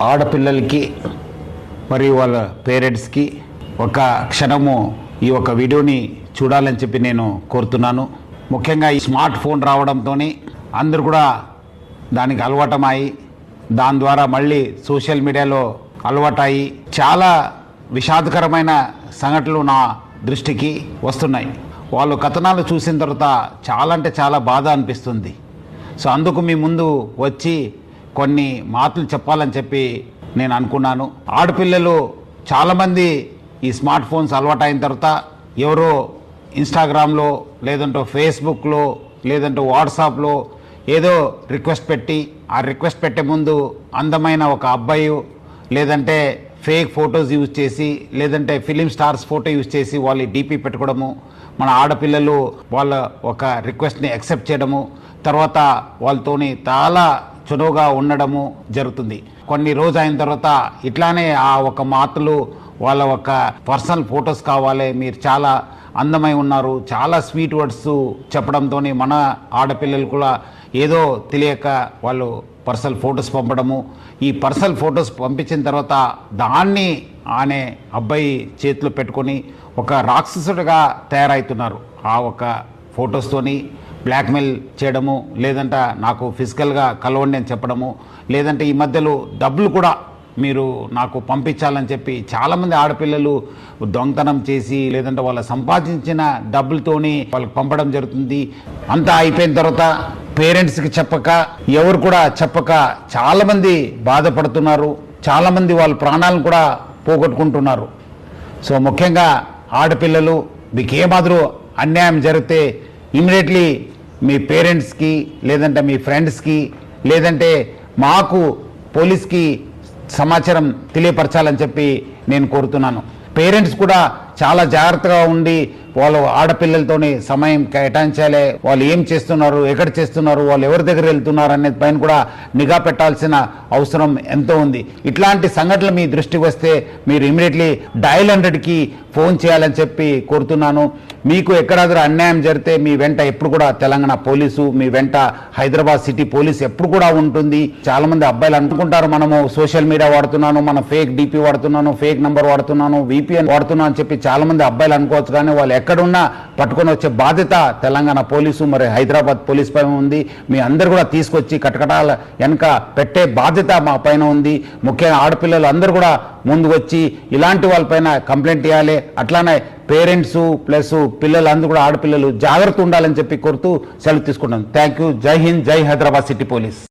ఆడపిల్లలకి మరియు వాళ్ళ పేరెంట్స్కి ఒక క్షణము ఈ ఒక వీడియోని చూడాలని చెప్పి నేను కోరుతున్నాను. ముఖ్యంగా ఈ స్మార్ట్ ఫోన్ రావడంతో అందరూ కూడా దానికి అలవాటమయ్యి దాని ద్వారా మళ్ళీ సోషల్ మీడియాలో అలవాటయ్యి చాలా విషాదకరమైన సంఘటనలు నా దృష్టికి వస్తున్నాయి. వాళ్ళు కథనాలు చూసిన తర్వాత చాలా అంటే చాలా బాధ అనిపిస్తుంది. సో అందుకు మీ ముందు వచ్చి కొన్ని మాటలు చెప్పాలని చెప్పి నేను అనుకున్నాను. ఆడపిల్లలు చాలామంది ఈ స్మార్ట్ ఫోన్స్ అలవాటు అయిన తర్వాత ఎవరో ఇన్స్టాగ్రామ్లో లేదంటే ఫేస్బుక్లో లేదంటే వాట్సాప్లో ఏదో రిక్వెస్ట్ పెట్టి ఆ రిక్వెస్ట్ పెట్టే ముందు అందమైన ఒక అబ్బాయి లేదంటే ఫేక్ ఫొటోస్ యూజ్ చేసి లేదంటే ఫిలిం స్టార్స్ ఫోటో యూజ్ చేసి వాళ్ళు డీపీ పెట్టుకోవడము, మన ఆడపిల్లలు వాళ్ళ ఒక రిక్వెస్ట్ని యాక్సెప్ట్ చేయడము, తర్వాత వాళ్ళతోని చాలా చనువుగా ఉండడము జరుగుతుంది. కొన్ని రోజు అయిన తర్వాత ఇట్లానే ఆ ఒక మాటలు వాళ్ళ ఒక పర్సనల్ ఫొటోస్ కావాలి, మీరు చాలా అందమై ఉన్నారు, చాలా స్వీట్ వర్డ్స్ చెప్పడంతో మన ఆడపిల్లలు కూడా ఏదో తెలియక వాళ్ళు పర్సనల్ ఫొటోస్ పంపడము. ఈ పర్సనల్ ఫొటోస్ పంపించిన తర్వాత దాన్ని ఆనే అబ్బాయి చేతిలో పెట్టుకొని ఒక రాక్షసుడిగా తయారవుతున్నారు. ఆ ఒక ఫొటోస్తోని బ్లాక్మెయిల్ చేయడము, లేదంటే నాకు ఫిజికల్గా కలవండి అని చెప్పడము, లేదంటే ఈ మధ్యలో డబ్బులు కూడా మీరు నాకు పంపించాలని చెప్పి చాలామంది ఆడపిల్లలు దొంగతనం చేసి లేదంటే వాళ్ళ సంపాదించిన డబ్బులతోని వాళ్ళకి పంపడం జరుగుతుంది. అంతా అయిపోయిన తర్వాత పేరెంట్స్కి చెప్పక ఎవరు కూడా చెప్పక చాలామంది బాధపడుతున్నారు, చాలామంది వాళ్ళ ప్రాణాలను కూడా పోగొట్టుకుంటున్నారు. సో ముఖ్యంగా ఆడపిల్లలు మీకు ఏమాదిరూ అన్యాయం జరిగితే ఇమ్మీడియట్లీ మీ పేరెంట్స్కి లేదంటే మీ ఫ్రెండ్స్కి లేదంటే మాకు పోలీస్కి సమాచారం తెలియపరచాలని చెప్పి నేను కోరుతున్నాను. పేరెంట్స్ కూడా చాలా జాగ్రత్తగా ఉండి వాళ్ళు ఆడపిల్లలతోని సమయం కేటాయించాలి. వాళ్ళు ఏం చేస్తున్నారు, ఎక్కడ చేస్తున్నారు, వాళ్ళు ఎవరి దగ్గర వెళ్తున్నారు అనే పైన కూడా నిఘా పెట్టాల్సిన అవసరం ఎంతో ఉంది. ఇట్లాంటి సంఘటనలు మీ దృష్టికి వస్తే మీరు ఇమీడియట్లీ డయల్ 100కి ఫోన్ చేయాలని చెప్పి కోరుతున్నాను. మీకు ఎక్కడాದರೂ అన్యాయం జరిగితే మీ వెంట ఎప్పుడు కూడా తెలంగాణ పోలీసు, మీ వెంట హైదరాబాద్ సిటీ పోలీసు ఎప్పుడు కూడా ఉంటుంది. చాలామంది అబ్బాయిలు అనుకుంటారు మనము సోషల్ మీడియా వాడుతున్నాను, మనం ఫేక్ డీపీ వాడుతున్నాను, ఫేక్ నంబర్ వాడుతున్నాను, VPN వాడుతున్నాను అని చెప్పి చాలామంది అబ్బాయిలు అనుకోవచ్చు. కానీ వాళ్ళు ఎక్కడున్నా పట్టుకొని వచ్చే బాధ్యత తెలంగాణ పోలీసు మరి హైదరాబాద్ పోలీస్ పైన ఉంది. మీ అందరు కూడా తీసుకొచ్చి కటకటాల వెనక పెట్టే బాధ్యత మా పైన ఉంది. ముఖ్యంగా ఆడపిల్లలు అందరూ కూడా ముందు వచ్చి ఇలాంటి వాళ్ళపైన కంప్లైంట్ ఇవ్వాలి. అట్లానే పేరెంట్స్ ప్లస్ పిల్లలు అందరూ కూడా ఆడపిల్లలు జాగ్రత్త ఉండాలని చెప్పి కోరుతూ సెలవు తీసుకుంటాను. Thank you. జై హింద్, జై హైదరాబాద్ సిటీ పోలీస్.